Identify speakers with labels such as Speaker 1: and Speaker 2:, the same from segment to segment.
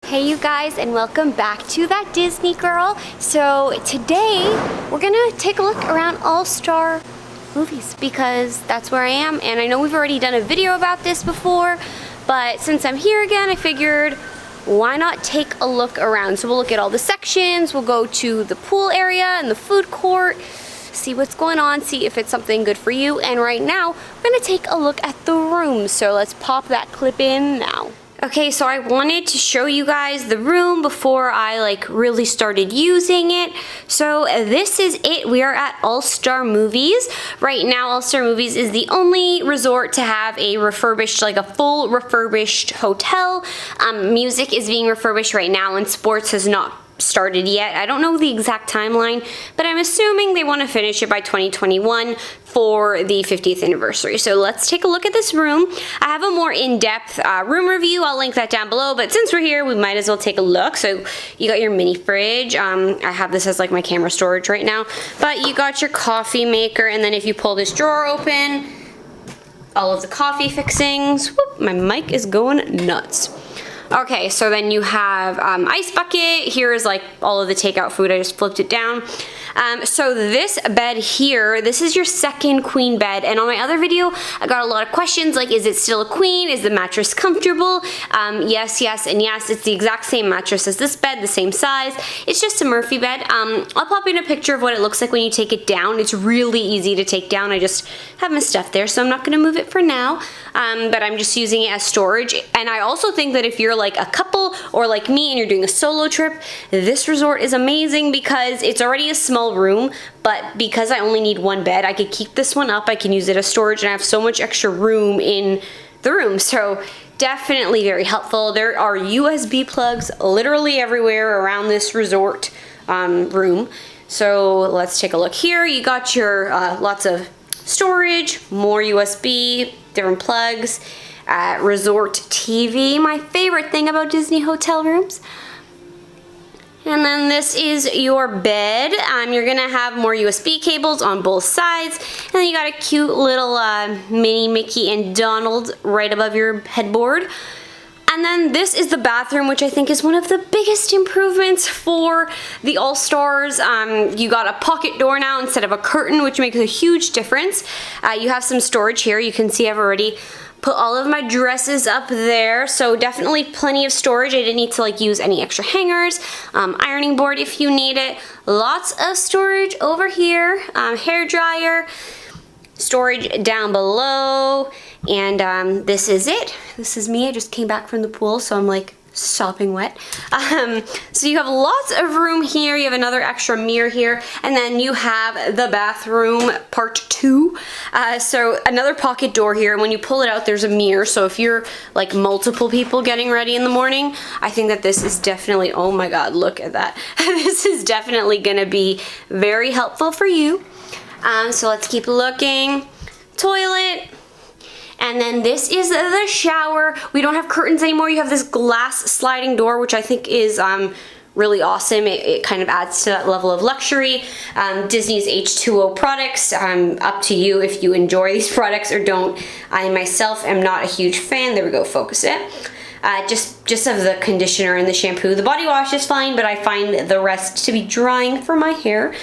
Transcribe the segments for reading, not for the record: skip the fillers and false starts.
Speaker 1: Hey you guys, and welcome back to That Disney Girl. So today we're gonna take a look around All-Star Movies because that's where I am, and I know we've already done a video about this before, but since I'm here again I figured why not take a look around. So we'll look at all the sections, we'll go to the pool area and the food court, see what's going on, see if it's something good for you, and right now we're gonna take a look at the rooms. So let's pop that clip in now. Okay, so I wanted to show you guys the room before I really started using it. So this is it. We are at All-Star Movies. Right now, All-Star Movies is the only resort to have a refurbished, a full refurbished hotel. Music is being refurbished right now, and sports has not started yet. I don't know the exact timeline, but I'm assuming they want to finish it by 2021 for the 50th anniversary. So let's take a look at this room. I have a more in-depth room review. I'll link that down below, but since we're here, we might as well take a look. So you got your mini fridge. I have this as my camera storage right now, but you got your coffee maker, and then if you pull this drawer open, all of the coffee fixings. Whoop, my mic is going nuts. Okay, so then you have ice bucket. Here is all of the takeout food. I just flipped it down. So this bed here, this is your second queen bed, and on my other video I got a lot of questions is it still a queen? Is the mattress comfortable? Yes, and yes. It's the exact same mattress as this bed, the same size. It's just a Murphy bed. I'll pop in a picture of what it looks like when you take it down. It's really easy to take down. I just have my stuff there, so I'm not gonna move it for now, but I'm just using it as storage. And I also think that if you're a couple or like me and you're doing a solo trip, this resort is amazing because it's already a small room, but because I only need one bed, I could keep this one up, I can use it as storage, and I have so much extra room in the room. So definitely very helpful. There are USB plugs literally everywhere around this resort room. So let's take a look here. You got your lots of storage, more USB, different plugs. Resort TV, my favorite thing about Disney hotel rooms. And then this is your bed. You're gonna have more USB cables on both sides, and then you got a cute little mini Mickey and Donald right above your headboard. And then this is the bathroom, which I think is one of the biggest improvements for the All-Stars. You got a pocket door now instead of a curtain, which makes a huge difference. You have some storage here. You can see I've already put all of my dresses up there, so definitely plenty of storage. I didn't need to use any extra hangers. Ironing board if you need it. Lots of storage over here. Hair dryer. Storage down below. And this is it. This is me. I just came back from the pool, so I'm sopping wet. So you have lots of room here. You have another extra mirror here, and then you have the bathroom part 2. So another pocket door here, and when you pull it out there's a mirror, so if you're multiple people getting ready in the morning, I think that this is definitely, oh my god, look at that. This is definitely gonna be very helpful for you. So let's keep looking. Toilet. And then this is the shower. We don't have curtains anymore. You have this glass sliding door, which I think is really awesome. It kind of adds to that level of luxury. Disney's H2O products, up to you if you enjoy these products or don't. I myself am not a huge fan. There we go, focus it. Just of the conditioner and the shampoo. The body wash is fine, but I find the rest to be drying for my hair.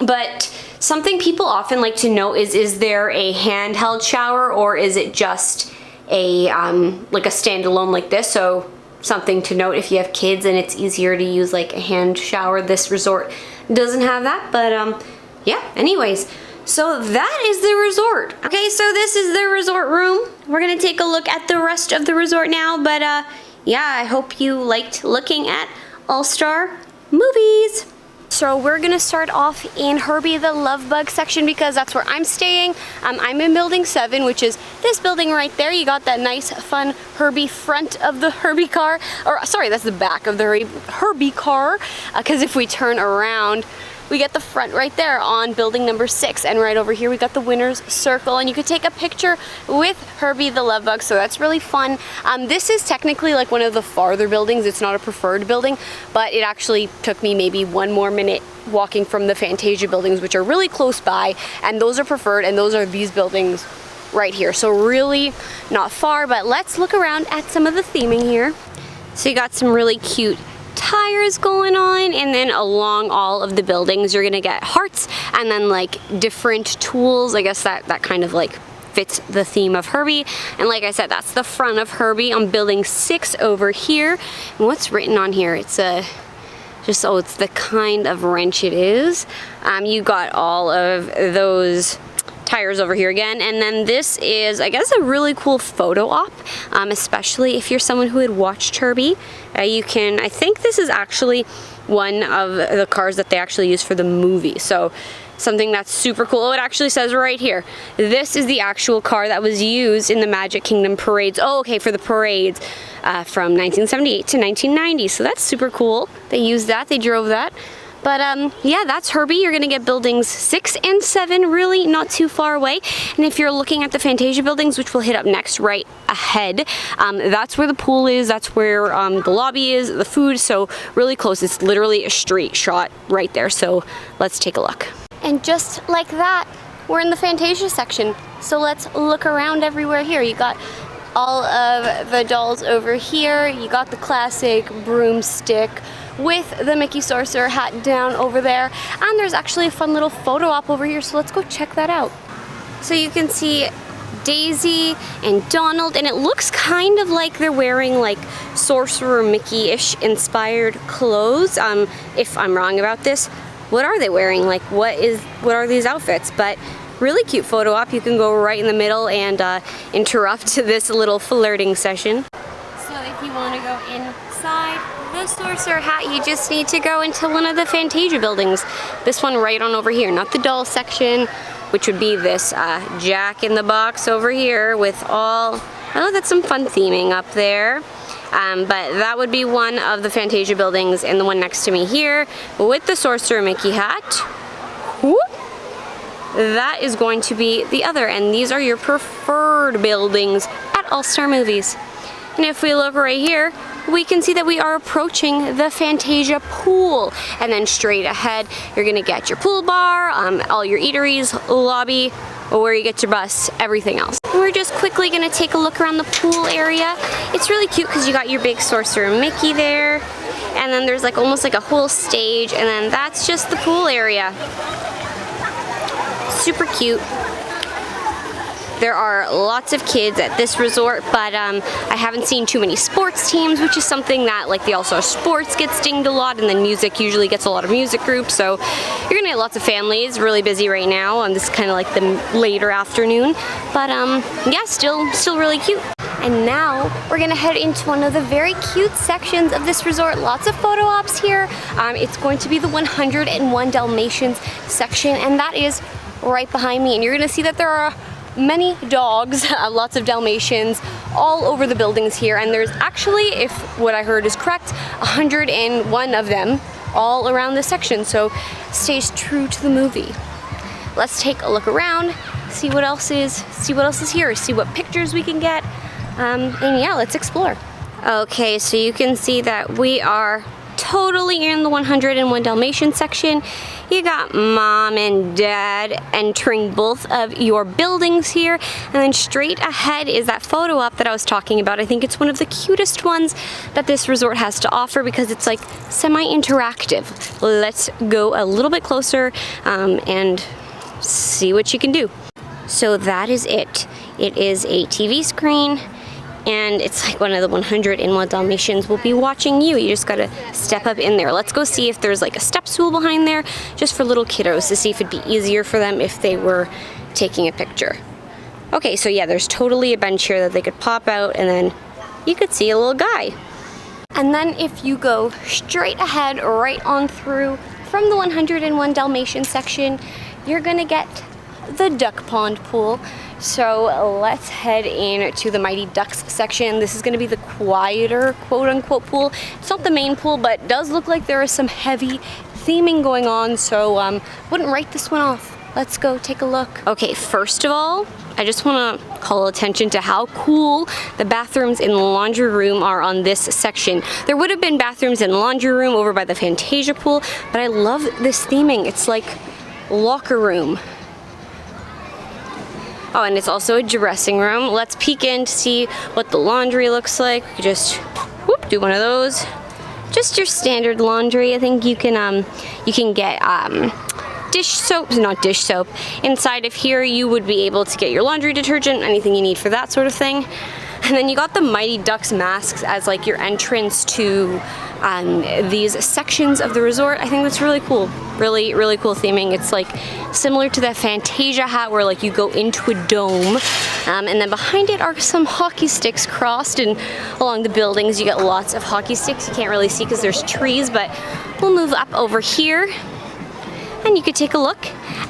Speaker 1: But something people often like to know is there a handheld shower, or is it just a a standalone like this? So something to note if you have kids and it's easier to use a hand shower. This resort doesn't have that, but yeah, anyways. So that is the resort. Okay, so this is the resort room. We're gonna take a look at the rest of the resort now, but yeah, I hope you liked looking at All-Star Movies. So we're gonna start off in Herbie the Love Bug section because that's where I'm staying. I'm in building 7, which is this building right there. You got that nice fun Herbie front of the Herbie car, or sorry, that's the back of the Herbie car, because if we turn around, we get the front right there on building number 6, and right over here we got the winner's circle, and you could take a picture with Herbie the Love Bug, so that's really fun. This is technically one of the farther buildings. It's not a preferred building, but it actually took me maybe 1 more minute walking from the Fantasia buildings, which are really close by, and those are preferred, and those are these buildings right here. So really not far, but let's look around at some of the theming here. So you got some really cute tires going on, and then along all of the buildings you're gonna get hearts and then like different tools. I guess that kind of like fits the theme of Herbie. And like I said, that's the front of Herbie on building 6 over here. And what's written on here? It's it's the kind of wrench it is. You got all of those tires over here again, and then this is, I guess, a really cool photo op, especially if you're someone who had watched Herbie. I think this is actually one of the cars that they actually use for the movie, so something that's super cool. Oh, it actually says right here, this is the actual car that was used in the Magic Kingdom parades. Oh, okay, for the parades from 1978 to 1990, so that's super cool. They used that, they drove that. But yeah, that's Herbie. You're gonna get buildings 6 and 7, really not too far away. And if you're looking at the Fantasia buildings, which we'll hit up next right ahead, that's where the pool is, that's where the lobby is, the food, so really close. It's literally a straight shot right there, so let's take a look. And just like that, we're in the Fantasia section. So let's look around everywhere here. You got all of the dolls over here. You got the classic broomstick with the Mickey Sorcerer hat down over there. And there's actually a fun little photo op over here, so let's go check that out. So you can see Daisy and Donald, and it looks kind of like they're wearing like Sorcerer Mickey-ish inspired clothes. If I'm wrong about this, what are they wearing? Like what are these outfits? But really cute photo op. You can go right in the middle and interrupt this little flirting session. So if you want to go inside the Sorcerer hat, you just need to go into one of the Fantasia buildings. This one right on over here, not the doll section, which would be this Jack in the Box over here with all, oh, that's some fun theming up there. But that would be one of the Fantasia buildings, and the one next to me here with the Sorcerer Mickey hat. Whoop. That is going to be the other, and these are your preferred buildings at All-Star Movies. And if we look right here, we can see that we are approaching the Fantasia pool, and then straight ahead you're gonna get your pool bar, all your eateries, lobby, where you get your bus, everything else. And we're just quickly gonna take a look around the pool area. It's really cute because you got your big Sorcerer Mickey there, and then there's like almost like a whole stage, and then that's just the pool area. Super cute. There are lots of kids at this resort, but I haven't seen too many sports teams, which is something that like the All-Star Sports gets dinged a lot, and then music usually gets a lot of music groups, so you're gonna get lots of families. Really busy right now, and this is kind of like the later afternoon, but yeah, still really cute. And now we're gonna head into one of the very cute sections of this resort. Lots of photo ops here. It's going to be the 101 Dalmatians section, and that is right behind me, and you're gonna see that there are many dogs, lots of Dalmatians all over the buildings here, and there's actually, if what I heard is correct, 101 of them all around this section, so stays true to the movie. Let's take a look around, see what else is here, see what pictures we can get, and yeah, let's explore. Okay, so you can see that we are totally in the 101 Dalmatians section. You got Mom and Dad entering both of your buildings here, and then straight ahead is that photo op that I was talking about. I think it's one of the cutest ones that this resort has to offer because it's like semi-interactive. Let's go a little bit closer and see what you can do. So that is it. It is a TV screen, and it's like one of the 101 Dalmatians will be watching you. You just gotta step up in there. Let's go see if there's like a step stool behind there, just for little kiddos, to see if it'd be easier for them if they were taking a picture. Okay, so yeah, there's totally a bench here that they could pop out, and then you could see a little guy. And then if you go straight ahead, right on through from the 101 section, you're gonna get the duck pond pool. So let's head in to the Mighty Ducks section. This is going to be the quieter quote-unquote pool. It's not the main pool, but it does look like there is some heavy theming going on, so wouldn't write this one off. Let's go take a look. Okay, first of all, I just want to call attention to how cool the bathrooms in the laundry room are on this section. There would have been bathrooms in the laundry room over by the Fantasia pool, but I love this theming. It's like locker room. Oh, and it's also a dressing room. Let's peek in to see what the laundry looks like. Just whoop, do one of those. Just your standard laundry. I think you can get dish soap, not dish soap. Inside of here you would be able to get your laundry detergent, anything you need for that sort of thing. And then you got the Mighty Ducks masks as like your entrance to these sections of the resort. I think that's really cool. Really, really cool theming. It's like similar to that Fantasia hat where like you go into a dome. And then behind it are some hockey sticks crossed, and along the buildings you get lots of hockey sticks. You can't really see because there's trees, but we'll move up over here and you could take a look.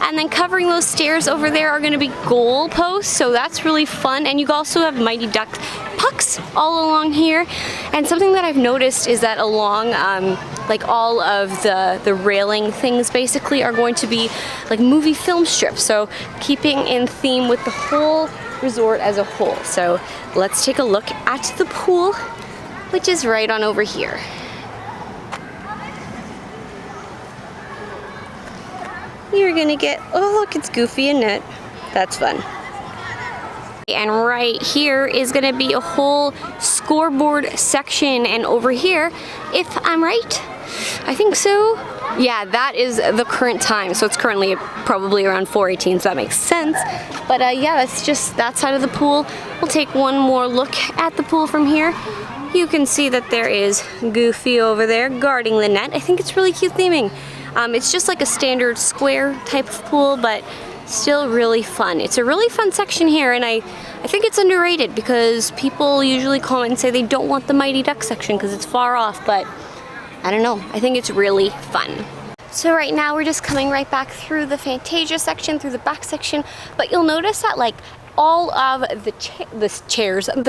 Speaker 1: And then covering those stairs over there are going to be goal posts, so that's really fun. And you also have Mighty Duck pucks all along here. And something that I've noticed is that along like all of the railing things basically are going to be like movie film strips, so keeping in theme with the whole resort as a whole. So let's take a look at the pool, which is right on over here. You're gonna get, oh look, it's Goofy and Net. That's fun. And right here is gonna be a whole scoreboard section, and over here, if I'm right, I think so. Yeah, that is the current time, so it's currently probably around 4:18, so that makes sense. But yeah, that's just that side of the pool. We'll take one more look at the pool from here. You can see that there is Goofy over there guarding the net. I think it's really cute theming. It's just like a standard square type of pool, but still really fun. It's a really fun section here, and I think it's underrated because people usually comment and say they don't want the Mighty Duck section because it's far off, but I don't know. I think it's really fun. So right now we're just coming right back through the Fantasia section, through the back section, but you'll notice that like all of the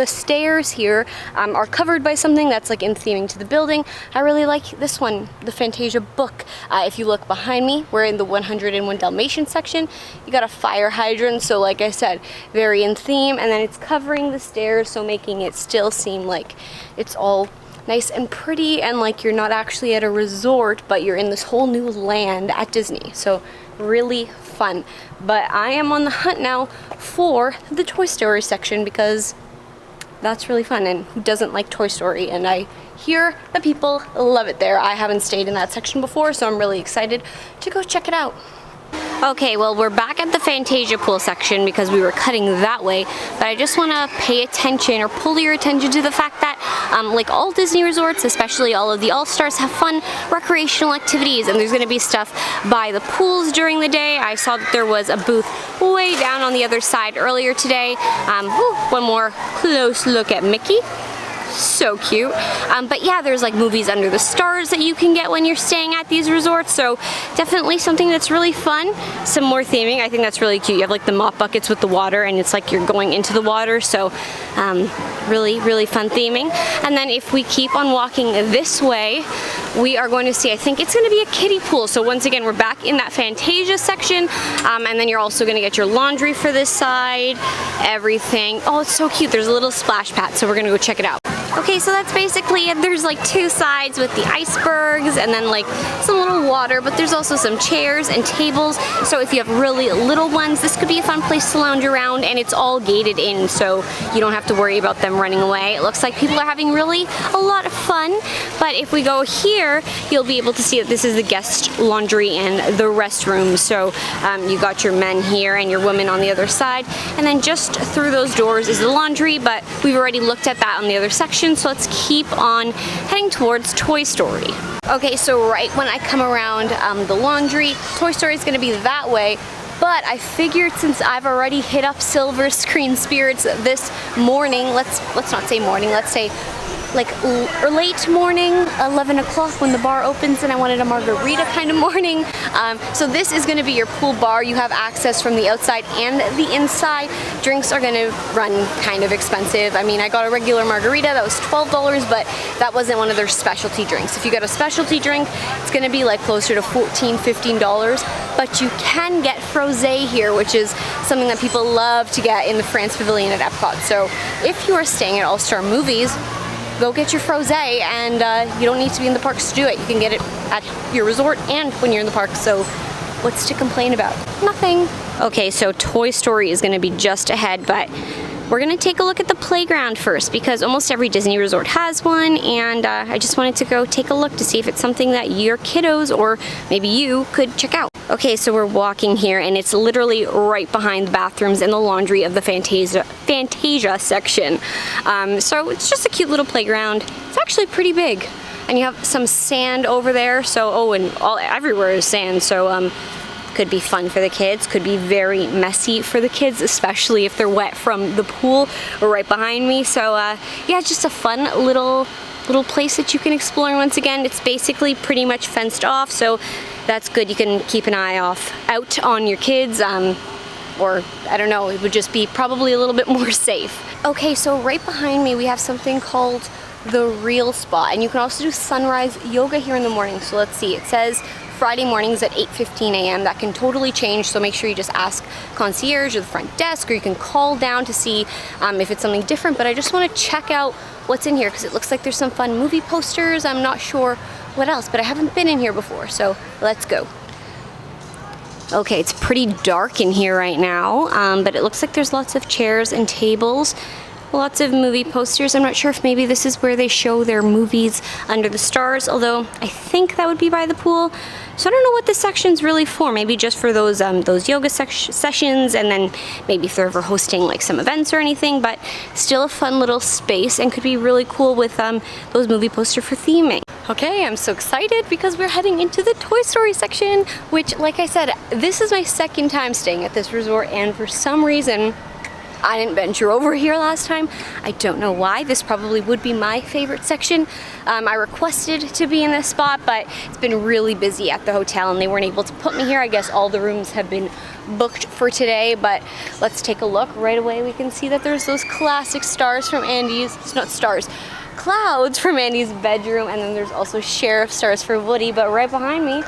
Speaker 1: stairs here are covered by something that's like in theming to the building. I really like this one, the Fantasia book. If you look behind me, we're in the 101 Dalmatians section. You got a fire hydrant, so like I said, very in theme, and then it's covering the stairs, so making it still seem like it's all nice and pretty, and like you're not actually at a resort, but you're in this whole new land at Disney. So really fun. But I am on the hunt now for the Toy Story section because that's really fun, and who doesn't like Toy Story? And I hear that people love it there. I haven't stayed in that section before, so I'm really excited to go check it out. Okay, well, we're back at the Fantasia pool section because we were cutting that way, but I just want to pay attention or pull your attention to the fact that like all Disney resorts, especially all of the All-Stars, have fun recreational activities, and there's going to be stuff by the pools during the day. I saw that there was a booth way down on the other side earlier today. One more close look at Mickey. So cute. But yeah, there's like movies under the stars that you can get when you're staying at these resorts, so definitely something that's really fun. Some more theming, I think that's really cute. You have like the mop buckets with the water, and it's like you're going into the water, so really, really fun theming. And then if we keep on walking this way, we are going to see, I think it's going to be a kiddie pool. So once again, we're back in that Fantasia section, and then you're also going to get your laundry for this side, everything. Oh, it's so cute. There's a little splash pad, so we're going to go check it out. Okay, so that's basically it. There's like two sides with the icebergs and then like some little water, but there's also some chairs and tables. So if you have really little ones, this could be a fun place to lounge around, and it's all gated in, so you don't have to worry about them running away. It looks like people are having really a lot of fun. But if we go here, you'll be able to see that this is the guest laundry and the restroom. So you got your men here and your women on the other side, and then just through those doors is the laundry, but we've already looked at that on the other section. So let's keep on heading towards Toy Story. Okay, so right when I come around the laundry, Toy Story is going to be that way. But I figured since I've already hit up Silver Screen Spirits this morning, let's not say morning, let's say like late morning, 11 o'clock when the bar opens, and I wanted a margarita kind of morning. So this is going to be your pool bar. You have access from the outside and the inside. Drinks are going to run kind of expensive. I mean, I got a regular margarita that was $12, but that wasn't one of their specialty drinks. If you get a specialty drink, it's going to be like closer to $14, $15. But you can get frosé here, which is something that people love to get in the France Pavilion at Epcot. So if you are staying at All-Star Movies, go get your frosé, and you don't need to be in the parks to do it. You can get it at your resort and when you're in the park, so what's to complain about? Nothing. Okay, so Toy Story is going to be just ahead, but we're gonna take a look at the playground first because almost every Disney resort has one, and I just wanted to go take a look to see if it's something that your kiddos or maybe you could check out. Okay, so we're walking here and it's literally right behind the bathrooms and the laundry of the Fantasia section. So it's just a cute little playground. It's actually pretty big. And you have some sand over there, so, and everywhere is sand, so could be fun for the kids, could be very messy for the kids, especially if they're wet from the pool right behind me. So yeah, just a fun little place that you can explore. Once again, it's basically pretty much fenced off, so that's good. You can keep an eye out on your kids, or I don't know, it would just be probably a little bit more safe. Okay, so right behind me we have something called the Real Spot, and you can also do sunrise yoga here in the morning. So let's see, it says Friday mornings at 8:15 a.m. That can totally change, so make sure you just ask concierge or the front desk, or you can call down to see if it's something different. But I just want to check out what's in here because it looks like there's some fun movie posters. I'm not sure what else, but I haven't been in here before, so let's go. Okay, it's pretty dark in here right now, but it looks like there's lots of chairs and tables. Lots of movie posters. I'm not sure if maybe this is where they show their movies under the stars, although I think that would be by the pool. So I don't know what this section's really for. Maybe just for those yoga sessions, and then maybe if they're ever hosting like some events or anything, but still a fun little space and could be really cool with those movie posters for theming. Okay, I'm so excited because we're heading into the Toy Story section, which, like I said, this is my second time staying at this resort, and for some reason I didn't venture over here last time. I don't know why. This probably would be my favorite section. I requested to be in this spot, but it's been really busy at the hotel and they weren't able to put me here. I guess all the rooms have been booked for today, but let's take a look. Right away we can see that there's those classic stars from Andy's, it's not stars, clouds from Andy's bedroom, and then there's also sheriff stars for Woody. But right behind me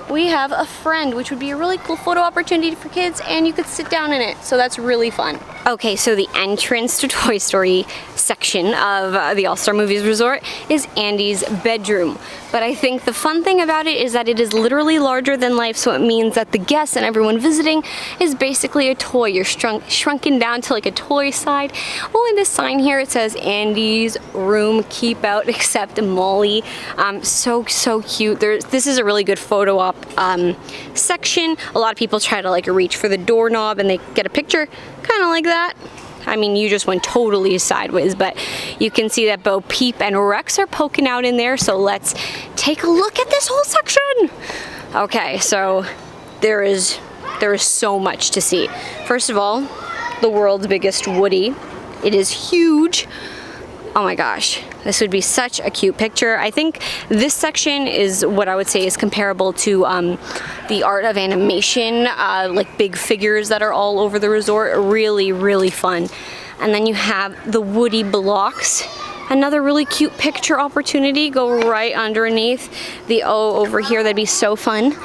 Speaker 1: we have a friend, which would be a really cool photo opportunity for kids, and you could sit down in it, so that's really fun. Okay, so the entrance to Toy Story section of the All-Star Movies Resort is Andy's bedroom. But I think the fun thing about it is that it is literally larger than life, so it means that the guests and everyone visiting is basically a toy. You're shrunken down to like a toy side. Oh, and this sign here, it says Andy's room, keep out except Molly. So cute. This is a really good photo op section. A lot of people try to like reach for the doorknob and they get a picture kind of like that. I mean, you just went totally sideways, but you can see that Bo Peep and Rex are poking out in there, so let's take a look at this whole section. Okay, so there is so much to see. First of all, the world's biggest Woody. It is huge. Oh my gosh, this would be such a cute picture. I think this section is what I would say is comparable to the art of animation, like big figures that are all over the resort. Really fun. And then you have the Woody blocks. Another really cute picture opportunity. Go right underneath the O over here. That'd be so fun.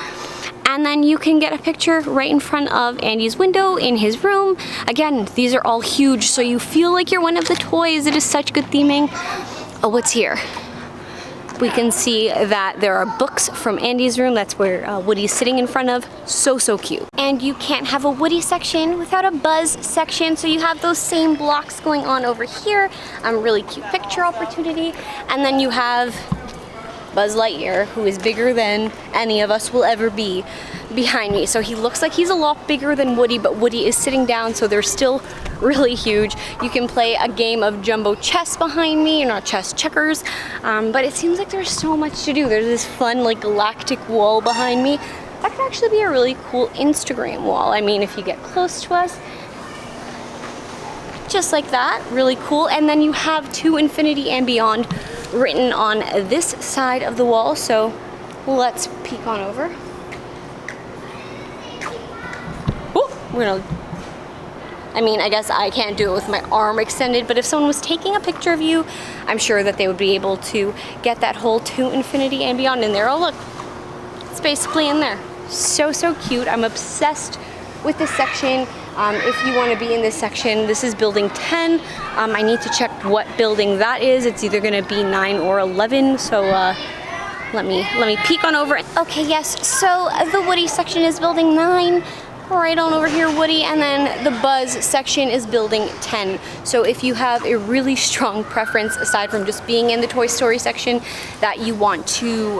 Speaker 1: And then you can get a picture right in front of Andy's window in his room. Again, these are all huge, so you feel like you're one of the toys. It is such good theming. Oh, what's here? We can see that there are books from Andy's room. That's where Woody's sitting in front of. So cute. And you can't have a Woody section without a Buzz section, so you have those same blocks going on over here. Really cute picture opportunity. And then you have Buzz Lightyear, who is bigger than any of us will ever be, behind me. So he looks like he's a lot bigger than Woody, but Woody is sitting down, so they're still really huge. You can play a game of jumbo chess behind me, or not chess, checkers, but it seems like there's so much to do. There's this fun like galactic wall behind me. That could actually be a really cool Instagram wall. I mean, if you get close to us, just like that, really cool. And then you have To Infinity and Beyond written on this side of the wall, so let's peek on over. I mean, I guess I can't do it with my arm extended, but if someone was taking a picture of you, I'm sure that they would be able to get that whole To Infinity and Beyond in there. Oh look, it's basically in there. So cute. I'm obsessed with this section. If you want to be in this section, this is building 10. I need to check what building that is. It's either going to be 9 or 11, so let me peek on over. Okay, yes, so the Woody section is building 9. right on over here, Woody, and then the Buzz section is building 10. So if you have a really strong preference, aside from just being in the Toy Story section, that you want to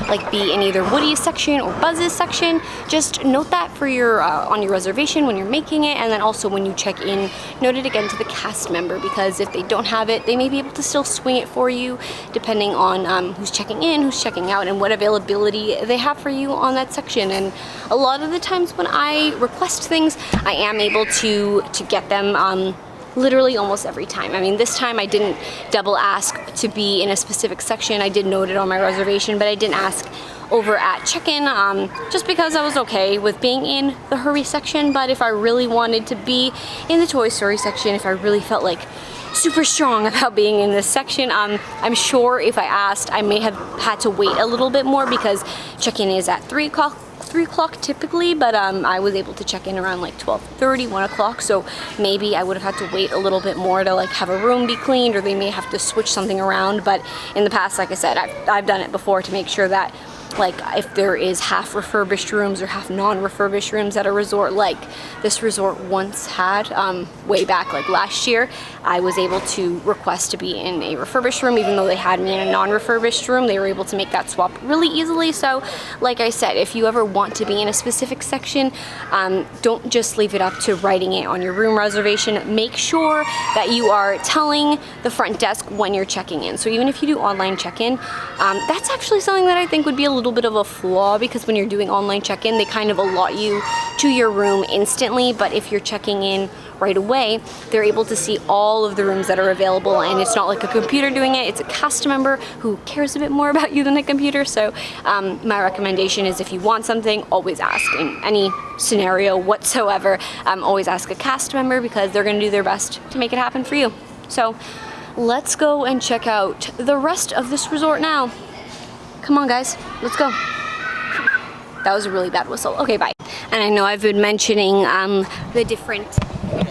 Speaker 1: like be in either Woody's section or Buzz's section, just note that for your on your reservation when you're making it, and then also when you check in, note it again to the cast member, because if they don't have it, they may be able to still swing it for you, depending on who's checking in, who's checking out, and what availability they have for you on that section. And a lot of the times when I request things, I am able to get them literally almost every time. I mean, this time I didn't double ask to be in a specific section. I did note it on my reservation, but I didn't ask over at check-in, just because I was okay with being in the Herbie section. But if I really wanted to be in the Toy Story section, if I really felt like super strong about being in this section, I'm sure if I asked, I may have had to wait a little bit more, because check-in is at 3 o'clock typically, but I was able to check in around like 12:30, 1 o'clock, so maybe I would have had to wait a little bit more to like have a room be cleaned, or they may have to switch something around. But in the past, like I said, I've done it before to make sure that, like, if there is half refurbished rooms or half non-refurbished rooms at a resort, like this resort once had way back like last year, I was able to request to be in a refurbished room. Even though they had me in a non-refurbished room, they were able to make that swap really easily. So like I said, if you ever want to be in a specific section, don't just leave it up to writing it on your room reservation. Make sure that you are telling the front desk when you're checking in. So even if you do online check-in, that's actually something that I think would be a little bit of a flaw, because when you're doing online check-in, they kind of allot you to your room instantly. But if you're checking in right away, they're able to see all of the rooms that are available, and it's not like a computer doing it, it's a cast member who cares a bit more about you than a computer. So my recommendation is, if you want something, always ask. In any scenario whatsoever, always ask a cast member, because they're going to do their best to make it happen for you. So let's go and check out the rest of this resort now. Come on guys, let's go. That was a really bad whistle. Okay, bye. And I know I've been mentioning the different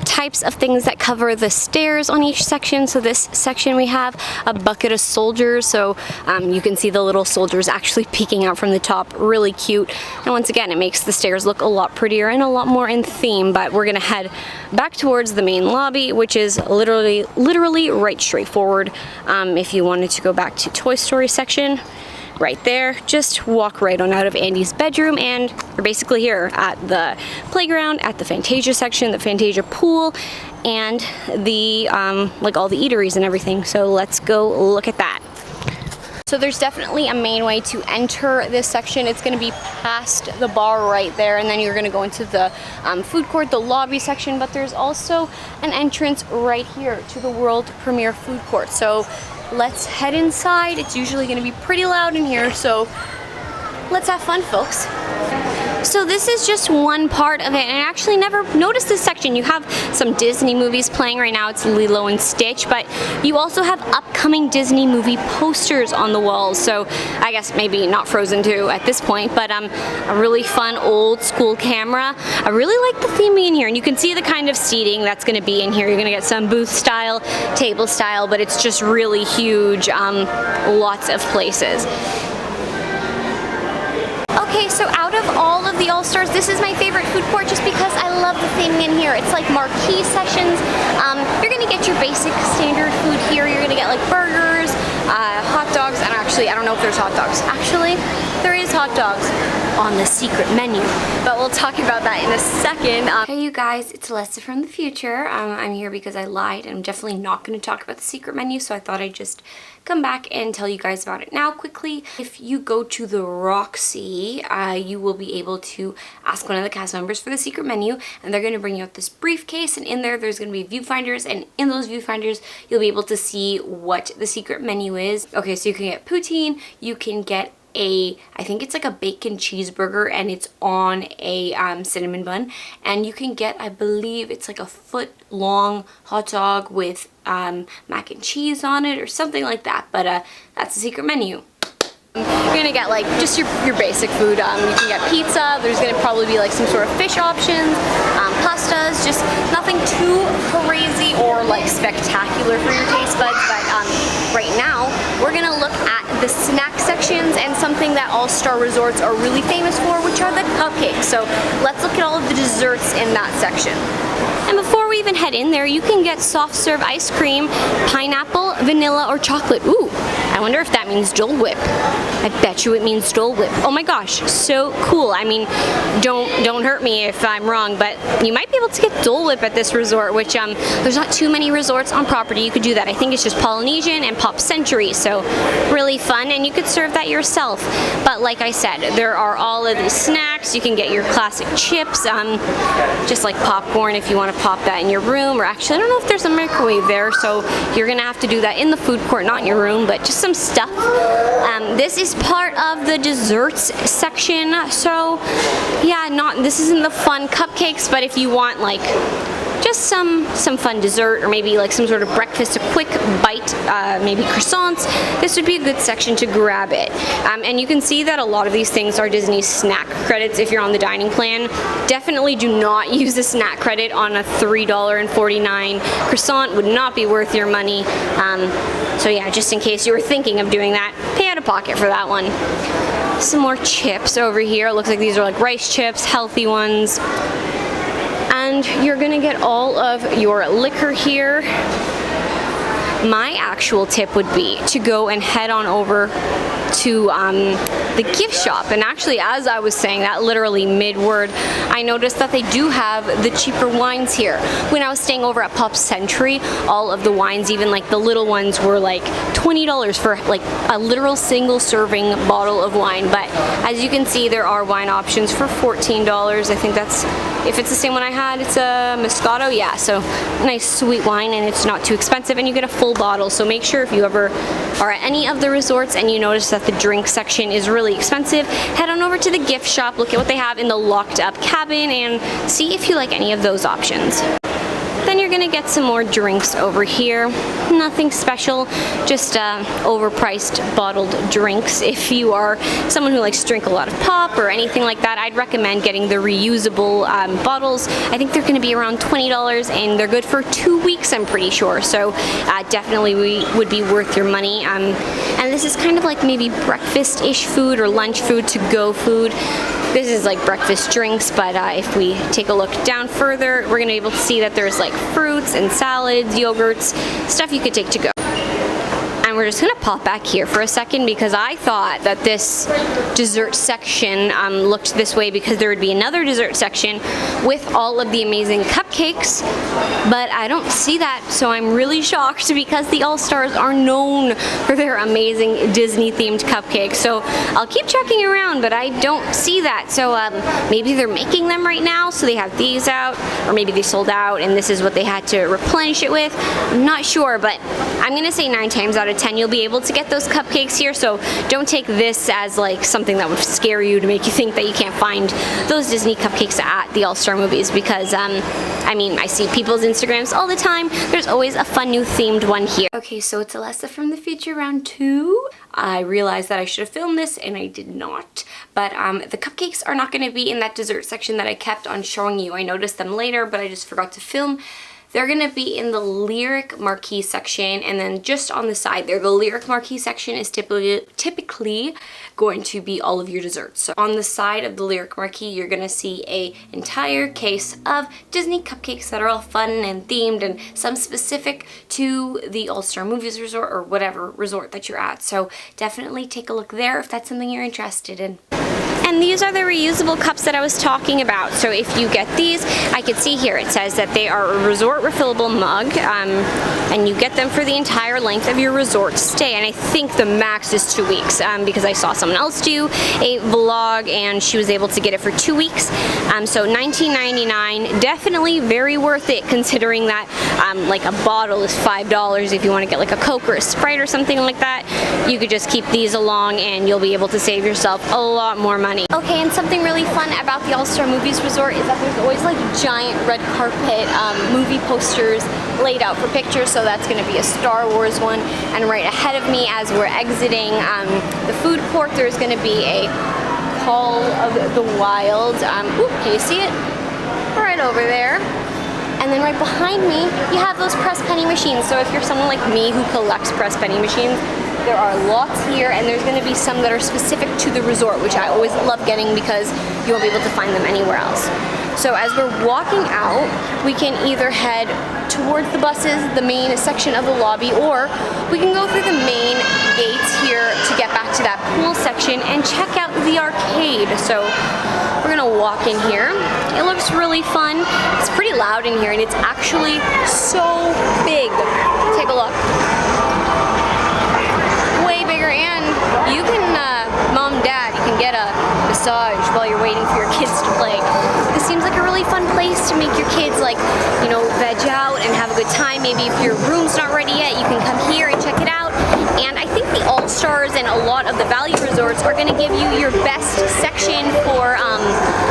Speaker 1: types of things that cover the stairs on each section. So this section we have a bucket of soldiers, so you can see the little soldiers actually peeking out from the top, really cute. And once again, it makes the stairs look a lot prettier and a lot more in theme. But we're gonna head back towards the main lobby, which is literally right straight forward. If you wanted to go back to Toy Story section, right there, just walk right on out of Andy's bedroom, and you're basically here at the playground, at the Fantasia section, the Fantasia pool, and the like all the eateries and everything. So let's go look at that. So there's definitely a main way to enter this section. It's going to be past the bar right there, and then you're going to go into the food court, the lobby section. But there's also an entrance right here to the world premiere food court. So let's head inside. It's usually going to be pretty loud in here, so let's have fun, folks. So this is just one part of it, and I actually never noticed this section. You have some Disney movies playing right now. It's Lilo and Stitch, but you also have upcoming Disney movie posters on the walls. So I guess maybe not Frozen 2 at this point, but a really fun old school camera. I really like the theming in here, and you can see the kind of seating that's going to be in here. You're going to get some booth style, table style, but it's just really huge, lots of places. Okay, so out of all of the All-Stars, this is my favorite food court just because I love the theming in here. It's like marquee sections. You're gonna get your basic standard food here. You're gonna get like burgers, hot dogs, and actually, I don't know if there's hot dogs. Actually, there is hot dogs on the secret menu, but we'll talk about that in a second. Hey you guys, it's Alessa from the future. I'm here because I lied, and I'm definitely not gonna talk about the secret menu, so I thought I'd just come back and tell you guys about it now quickly. If you go to the Roxy, you will be able to ask one of the cast members for the secret menu, and they're going to bring you out this briefcase, and in there's going to be viewfinders, and in those viewfinders you'll be able to see what the secret menu is. Okay, so you can get poutine, you can get I think it's like a bacon cheeseburger, and it's on a cinnamon bun, and you can get, I believe it's like a foot long hot dog with mac and cheese on it or something like that, but that's the secret menu. You're gonna get like just your basic food. You can get pizza, there's gonna probably be like some sort of fish options, pastas, just nothing too crazy or like spectacular for your taste buds. But right now we're gonna look at the snack sections, and something thing that all-star resorts are really famous for, which are the cupcakes. So let's look at all of the desserts in that section. And before we even head in there, you can get soft serve ice cream, pineapple, vanilla, or chocolate. Ooh, I wonder if that means Dole Whip. I bet you it means Dole Whip. Oh my gosh, so cool. I mean, don't hurt me if I'm wrong, but you might be able to get Dole Whip at this resort, which there's not too many resorts on property you could do that. I think it's just Polynesian and Pop Century, so really fun, and you could serve that yourself. But like I said, there are all of these snacks. You can get your classic chips, just like popcorn if you want to pop that in your room, or actually I don't know if there's a microwave there, so you're gonna have to do that in the food court, not in your room, but just some stuff. This is part of the desserts section, so yeah, this isn't the fun cupcakes, but if you want like just some fun dessert, or maybe like some sort of breakfast, a quick bite, maybe croissants, this would be a good section to grab it. And you can see that a lot of these things are Disney snack credits if you're on the dining plan. Definitely do not use a snack credit on a $3.49 croissant, would not be worth your money. So yeah, just in case you were thinking of doing that, pay out of pocket for that one. Some more chips over here. It looks like these are like rice chips, healthy ones. And you're gonna get all of your liquor here. My actual tip would be to go and head on over to the gift shop. And actually, as I was saying that, literally mid-word, I noticed that they do have the cheaper wines here. When I was staying over at Pop Century, all of the wines, even like the little ones, were like $20 for like a literal single serving bottle of wine. But as you can see, there are wine options for $14. I think that's, if it's the same one I had, it's a Moscato. Yeah, so nice sweet wine, and it's not too expensive, and you get a full bottle. So make sure if you ever are at any of the resorts and you notice that the drink section is really expensive, head on over to the gift shop, look at what they have in the locked up cabin, and see if you like any of those options. Then you're gonna get some more drinks over here. Nothing special, just overpriced bottled drinks. If you are someone who likes to drink a lot of pop or anything like that, I'd recommend getting the reusable bottles. I think they're gonna be around $20, and they're good for 2 weeks, I'm pretty sure. So definitely would be worth your money. And this is kind of like maybe breakfast-ish food or lunch food, to-go food. This is like breakfast drinks, but if we take a look down further, we're gonna be able to see that there's like fruits and salads, yogurts, stuff you could take to go. And we're just gonna pop back here for a second, because I thought that this dessert section looked this way because there would be another dessert section with all of the amazing cupcakes, but I don't see that, so I'm really shocked, because the All-Stars are known for their amazing Disney-themed cupcakes. So I'll keep checking around, but I don't see that. So maybe they're making them right now, so they have these out, or maybe they sold out and this is what they had to replenish it with. I'm not sure, but I'm gonna say 9 times out of 10 you'll be able to get those cupcakes here, so don't take this as like something that would scare you to make you think that you can't find those Disney cupcakes at the All-Star movies, because I mean, I see people's Instagrams all the time. There's always a fun new themed one here. Okay, so it's Alessa from the future, round 2. I realized that I should have filmed this and I did not, but the cupcakes are not going to be in that dessert section that I kept on showing you. I noticed them later, but I just forgot to film. They're gonna be in the Lyric Marquee section, and then just on the side there, the Lyric Marquee section is typically going to be all of your desserts. So on the side of the Lyric Marquee, you're gonna see an entire case of Disney cupcakes that are all fun and themed, and some specific to the All-Star Movies Resort or whatever resort that you're at. So definitely take a look there if that's something you're interested in. And these are the reusable cups that I was talking about. So if you get these, I could see here it says that they are a resort refillable mug, and you get them for the entire length of your resort stay. And I think the max is 2 weeks, because I saw someone else do a vlog and she was able to get it for 2 weeks. So $19.99, definitely very worth it, considering that like a bottle is $5. If you want to get like a Coke or a Sprite or something like that, you could just keep these along and you'll be able to save yourself a lot more money. Okay, and something really fun about the All-Star Movies Resort is that there's always like giant red carpet movie posters laid out for pictures. So that's going to be a Star Wars one, and right ahead of me as we're exiting the food court, there's going to be a Call of the Wild. Ooh, can you see it? Right over there. And then right behind me, you have those press penny machines. So if you're someone like me who collects press penny machines, There are lots here, and there's going to be some that are specific to the resort, which I always love getting because you won't be able to find them anywhere else. So as we're walking out, we can either head towards the buses, the main section of the lobby, or we can go through the main gates here to get back to that pool section and check out the arcade. So we're gonna walk in here. It looks really fun. It's pretty loud in here, and it's actually so big. Take a look. Way bigger, and you can, mom, dad, you can get a massage while you're waiting for your kids to play. This seems like a really fun place to make your kids, like, you know, veg out and have a good time. Maybe if your room's not ready yet, you can come here and check it out. And I think the All-Stars and a lot of the value resorts are going to give you your best section for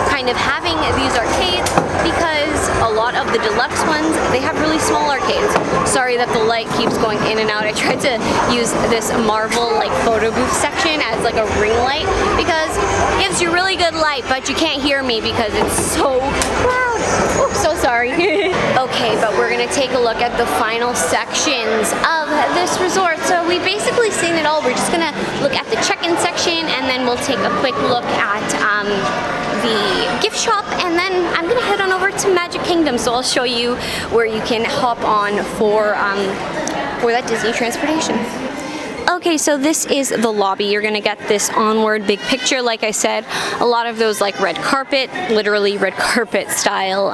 Speaker 1: kind of having these arcades, because a lot of the deluxe ones, they have really small arcades. Sorry that the light keeps going in and out. I tried to use this Marvel like photo booth section as like a ring light because it gives you really good light, but you can't hear me because it's so loud. Oops, so sorry. Okay, but we're gonna take a look at the final sections of this resort. So we've basically seen it all. We're just gonna look at the check-in section, and then we'll take a quick look at the gift shop, and then I'm gonna head on over to Magic Kingdom. So I'll show you where you can hop on for that Disney transportation. Okay, so this is the lobby. You're gonna get this onward big picture. Like I said, a lot of those like red carpet, literally red carpet style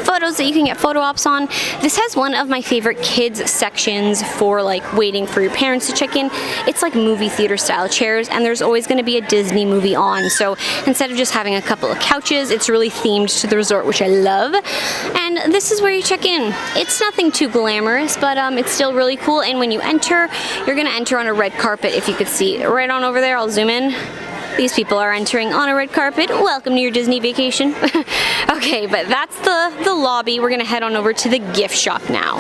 Speaker 1: photos that you can get photo ops on. This has one of my favorite kids sections for like waiting for your parents to check in. It's like movie theater style chairs, and there's always gonna be a Disney movie on. So instead of just having a couple of couches, it's really themed to the resort, which I love. And this is where you check in. It's nothing too glamorous, but it's still really cool. And when you enter, you're gonna enter on a red carpet. If you could see right on over there, I'll zoom in. These people are entering on a red carpet. Welcome to your Disney vacation. Okay, but that's the lobby. We're gonna head on over to the gift shop now.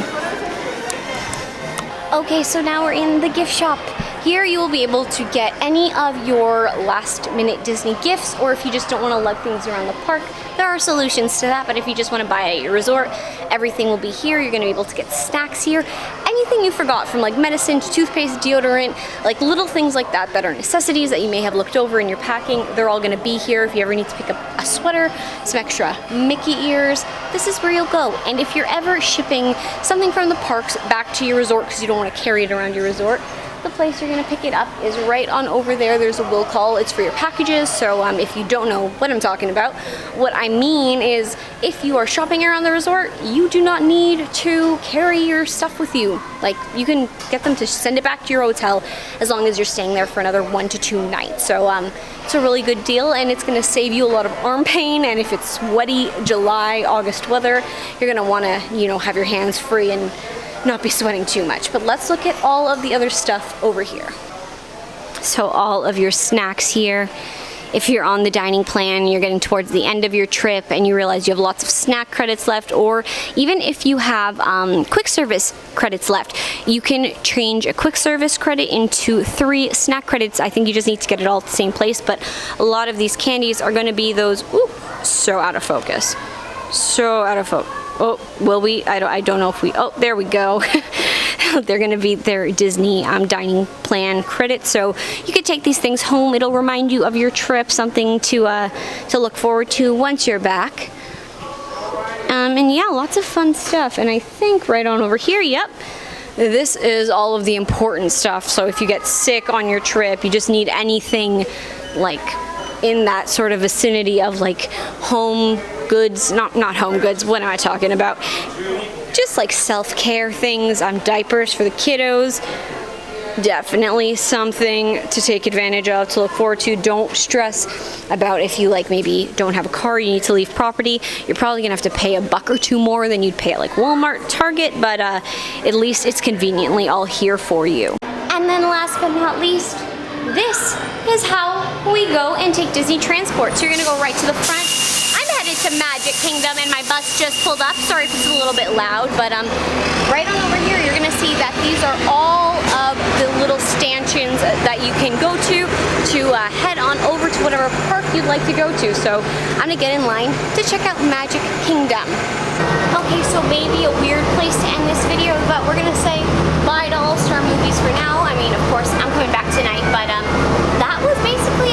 Speaker 1: Okay, so now we're in the gift shop. Here you will be able to get any of your last minute Disney gifts, or if you just don't want to lug things around the park, there are solutions to that. But if you just want to buy at your resort, everything will be here. You're going to be able to get snacks here. Anything you forgot, from like medicine to toothpaste, deodorant, like little things like that that are necessities that you may have looked over in your packing, they're all going to be here. If you ever need to pick up a sweater, some extra Mickey ears, this is where you'll go. And if you're ever shipping something from the parks back to your resort because you don't want to carry it around your resort, the place you're going to pick it up is right on over there. There's a will call. It's for your packages. So if you don't know what I'm talking about, what I mean is if you are shopping around the resort, you do not need to carry your stuff with you. Like, you can get them to send it back to your hotel as long as you're staying there for another 1 to 2 nights. So it's a really good deal, and it's going to save you a lot of arm pain. And if it's sweaty July, August weather, you're going to want to, you know, have your hands free and not be sweating too much. But let's look at all of the other stuff over here. So all of your snacks here. If you're on the dining plan, you're getting towards the end of your trip and you realize you have lots of snack credits left, or even if you have quick service credits left, you can change a quick service credit into 3 snack credits. I think you just need to get it all at the same place, but a lot of these candies are going to be those, ooh, so out of focus. So out of focus. Oh, will we? I don't know if we, oh, there we go. They're going to be their Disney dining plan credits, so you could take these things home. It'll remind you of your trip, something to look forward to once you're back. And yeah, lots of fun stuff. And I think right on over here, yep, this is all of the important stuff. So if you get sick on your trip, you just need anything like in that sort of vicinity of like home goods, not home goods, what am I talking about? Just like self-care things, diapers for the kiddos. Definitely something to take advantage of, to look forward to. Don't stress about if you like maybe don't have a car, you need to leave property. You're probably gonna have to pay $1 or $2 more than you'd pay at like Walmart, Target, but at least it's conveniently all here for you. And then last but not least, this is how we go and take Disney transport. So you're gonna go right to the front. I'm headed to Magic Kingdom and my bus just pulled up. Sorry if it's a little bit loud, but right on over here, you're gonna see that these are all of the little stanchions that you can go to head on over to whatever park you'd like to go to. So I'm gonna get in line to check out Magic Kingdom. Okay, so maybe a weird place to end this video, but we're gonna say bye to All-Star Movies for now. I mean, of course, I'm coming back tonight, but that was basically